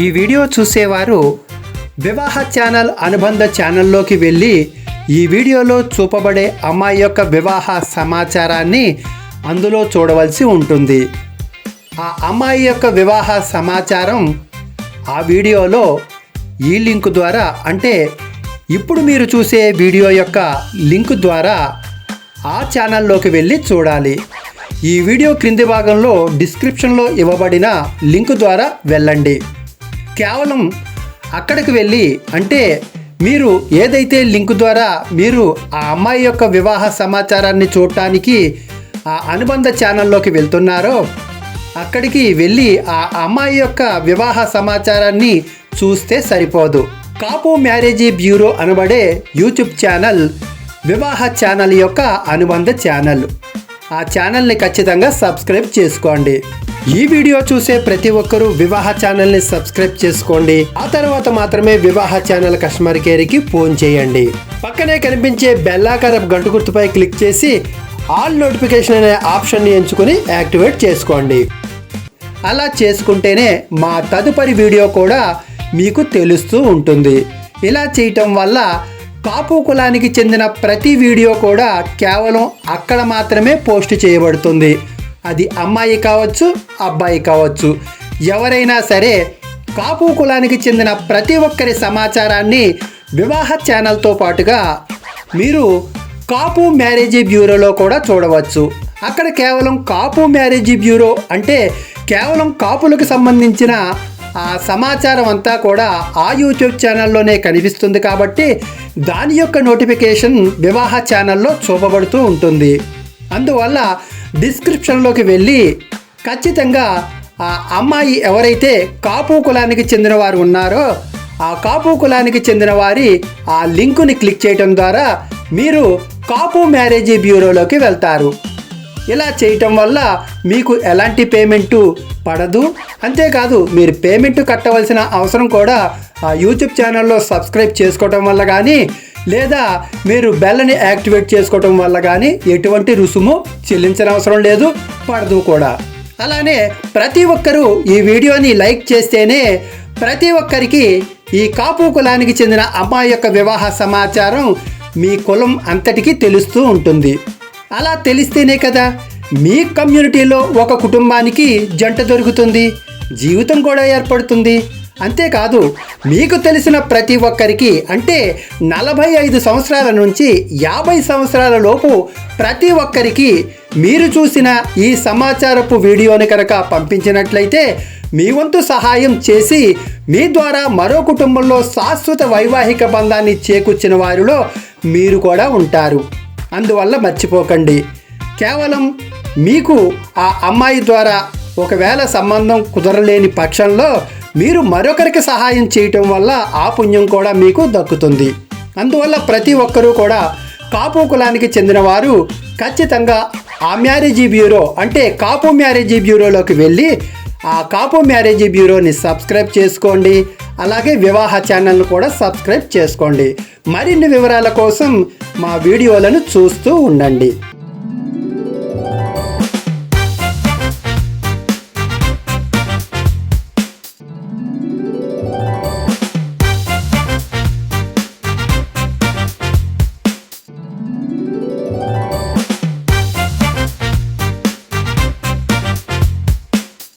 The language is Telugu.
ఈ వీడియో చూసేవారు వివాహ ఛానల్ అనుబంధ ఛానల్లోకి వెళ్ళి ఈ వీడియోలో చూపబడే అమ్మాయి యొక్క వివాహ సమాచారాన్ని అందులో చూడవలసి ఉంటుంది. ఆ అమ్మాయి యొక్క వివాహ సమాచారం ఆ వీడియోలో ఈ లింక్ ద్వారా, అంటే ఇప్పుడు మీరు చూసే వీడియో యొక్క లింక్ ద్వారా ఆ ఛానల్లోకి వెళ్ళి చూడాలి. ఈ వీడియో క్రింది భాగంలో డిస్క్రిప్షన్లో ఇవ్వబడిన లింక్ ద్వారా వెళ్ళండి. కేవలం అక్కడికి వెళ్ళి, అంటే మీరు ఏదైతే లింక్ ద్వారా మీరు ఆ అమ్మాయి యొక్క వివాహ సమాచారాన్ని చూడటానికి ఆ అనుబంధ ఛానల్లోకి వెళ్తున్నారో అక్కడికి వెళ్ళి ఆ అమ్మాయి యొక్క వివాహ సమాచారాన్ని చూస్తే సరిపోదు. కాపు మ్యారేజీ బ్యూరో అనబడే యూట్యూబ్ ఛానల్ వివాహ ఛానల్ యొక్క అనుబంధ ఛానల్. ఆ ఛానల్ని ఖచ్చితంగా సబ్స్క్రైబ్ చేసుకోండి. ఈ వీడియో చూసే ప్రతి ఒక్కరూ వివాహ ఛానల్ని సబ్స్క్రైబ్ చేసుకోండి. ఆ తర్వాత మాత్రమే వివాహ ఛానల్ కస్టమర్ కేర్కి ఫోన్ చేయండి. పక్కనే కనిపించే బెల్లాకారపు గంట గుర్తుపై క్లిక్ చేసి ఆల్ నోటిఫికేషన్ అనే ఆప్షన్ని ఎంచుకుని యాక్టివేట్ చేసుకోండి. అలా చేసుకుంటేనే మా తదుపరి వీడియో కూడా మీకు తెలుస్తూ ఉంటుంది. ఇలా చేయటం వల్ల కాపు కులానికి చెందిన ప్రతి వీడియో కూడా కేవలం అక్కడ మాత్రమే పోస్ట్ చేయబడుతుంది. అది అమ్మాయి కావచ్చు, అబ్బాయి కావచ్చు, ఎవరైనా సరే కాపు కులానికి చెందిన ప్రతి ఒక్కరి సమాచారాన్ని వివాహ ఛానల్తో పాటుగా మీరు కాపు మ్యారేజీ బ్యూరోలో కూడా చూడవచ్చు. అక్కడ కేవలం కాపు మ్యారేజీ బ్యూరో అంటే కేవలం కాపులకు సంబంధించిన ఆ సమాచారం అంతా కూడా ఆ యూట్యూబ్ ఛానల్లోనే కనిపిస్తుంది. కాబట్టి దాని యొక్క నోటిఫికేషన్ వివాహ ఛానల్లో చూపబడుతూ ఉంటుంది. అందువల్ల డిస్క్రిప్షన్లోకి వెళ్ళి ఖచ్చితంగా ఆ అమ్మాయి ఎవరైతే కాపు కులానికి చెందిన వారు ఉన్నారో ఆ కాపు కులానికి చెందిన వారి ఆ లింకుని క్లిక్ చేయడం ద్వారా మీరు కాపు మ్యారేజీ బ్యూరోలోకి వెళ్తారు. ఇలా చేయటం వల్ల మీకు ఎలాంటి పేమెంటు పడదు. అంతేకాదు మీరు పేమెంట్ కట్టవలసిన అవసరం కూడా ఆ యూట్యూబ్ ఛానల్లో సబ్స్క్రైబ్ చేసుకోవటం వల్ల కానీ లేదా మీరు బెల్లని యాక్టివేట్ చేసుకోవటం వల్ల కానీ ఎటువంటి రుసుము చెల్లించిన అవసరం లేదు, పడదు కూడా. అలానే ప్రతి ఒక్కరూ ఈ వీడియోని లైక్ చేస్తేనే ప్రతి ఒక్కరికి ఈ కాపు కులానికి చెందిన అమ్మాయి యొక్క వివాహ సమాచారం మీ కులం అంతటికీ తెలుస్తూ ఉంటుంది. అలా తెలిస్తేనే కదా మీ కమ్యూనిటీలో ఒక కుటుంబానికి జంట దొరుకుతుంది, జీవితం కూడా ఏర్పడుతుంది. అంతేకాదు మీకు తెలిసిన ప్రతి ఒక్కరికి, అంటే 45 సంవత్సరాల నుంచి 50 సంవత్సరాల లోపు ప్రతి ఒక్కరికి మీరు చూసిన ఈ సమాచారపు వీడియోని కనుక పంపించినట్లయితే మీ వంతు సహాయం చేసి మీ ద్వారా మరో కుటుంబంలో శాశ్వత వైవాహిక బంధాన్ని చేకూర్చిన వారిలో మీరు కూడా ఉంటారు. అందువల్ల మర్చిపోకండి, కేవలం మీకు ఆ అమ్మాయి ద్వారా ఒకవేళ సంబంధం కుదరలేని పక్షంలో మీరు మరొకరికి సహాయం చేయటం వల్ల ఆ పుణ్యం కూడా మీకు దక్కుతుంది. అందువల్ల ప్రతి ఒక్కరూ కూడా కాపు కులానికి చెందిన వారు ఖచ్చితంగా ఆ మ్యారేజీ బ్యూరో, అంటే కాపు మ్యారేజీ బ్యూరోలోకి వెళ్ళి ఆ కాపు మ్యారేజీ బ్యూరోని సబ్స్క్రైబ్ చేసుకోండి. అలాగే వివాహ ఛానల్ను కూడా సబ్స్క్రైబ్ చేసుకోండి. మరిన్ని వివరాల కోసం మా వీడియోలను చూస్తూ ఉండండి.